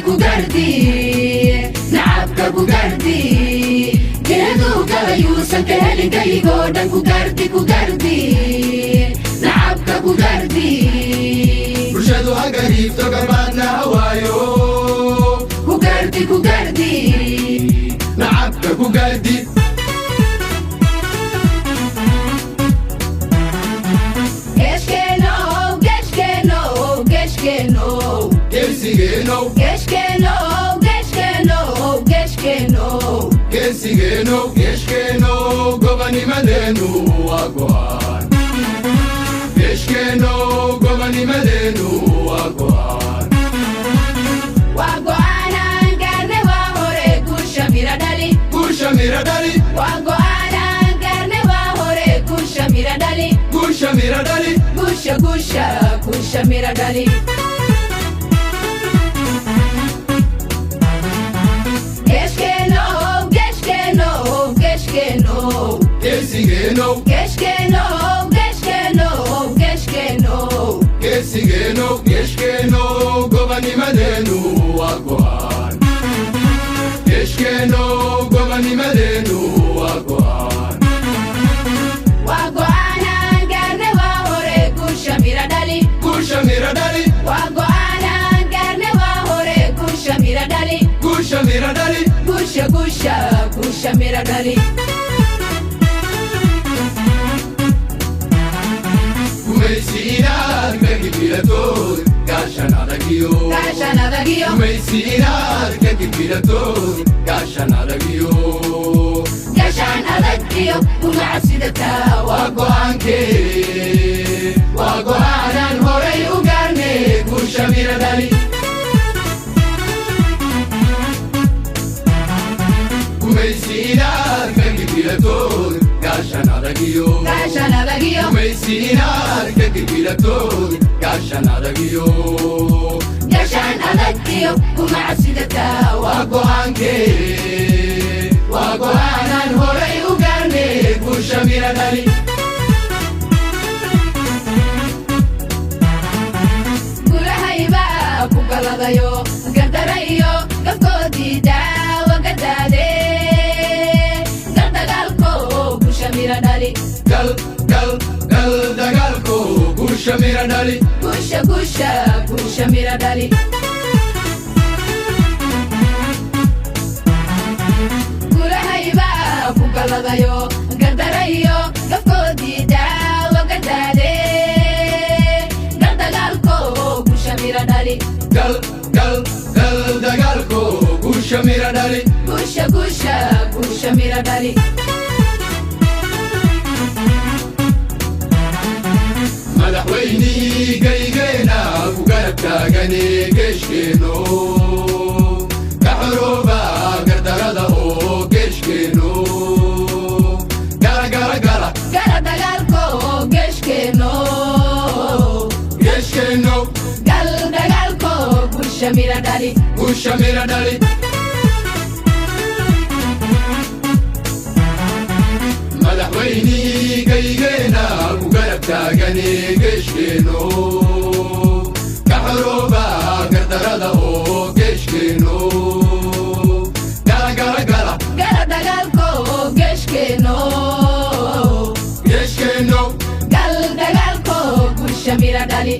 كوغردي نعبك كوغردي جهدو كلايوسا كهلي كي غودن كوغردي نعبك كوغردي برشادو هاقريب تو قرباتنا هوايو كوغردي نعبك كوغردي Geshkeno gobani madenu wagwan Geshkeno gobani madenu wagwan Wagwana ngarne wa hore kusha miradali Wagwana ngarne wa hore kusha miradali Gusha miradali Geshkeno gobani madenu wagwan Geshkeno gobani madenu wagwan Wagwana ngarne wa hore kusha miradali Wagwana ngarne wa hore kusha miradali Gusha miradali Kumeisina kakipilator kashan adagiyo Kumeisina kakipilator kashan adagiyo Kumaasidata Wagwanan horay ugarne gusha miradali Kumeisina kakipilator kashan adagiyo Kumeisina kakipilator kashan adagiyo kumaasidata Wagwanan horay ugarne gusha miradali Gulahayba kugaladayo gardarayo gafkoodida wagadade gardagalko gusha miradali Gal dagalko gusha miradali Gusha miradali Gulahayba kugaladayo gardarayo gafkoodida wagadade gardagalko gusha miradali Gal dagalko gusha miradali Gusha miradali madaxweyni gaygeena ku garab taagane Geshkeno kaxorooba gardarada oo Geshkeno Gara dagaalko Geshkeno Gal dagaalko Gusha miradali madaxweyni gaygeena ku garab taagane Geshkeno kaxorooba gardarada oo Geshkeno Gara dagaalko Geshkeno Geshkeno Gal dagaalko Gusha miradali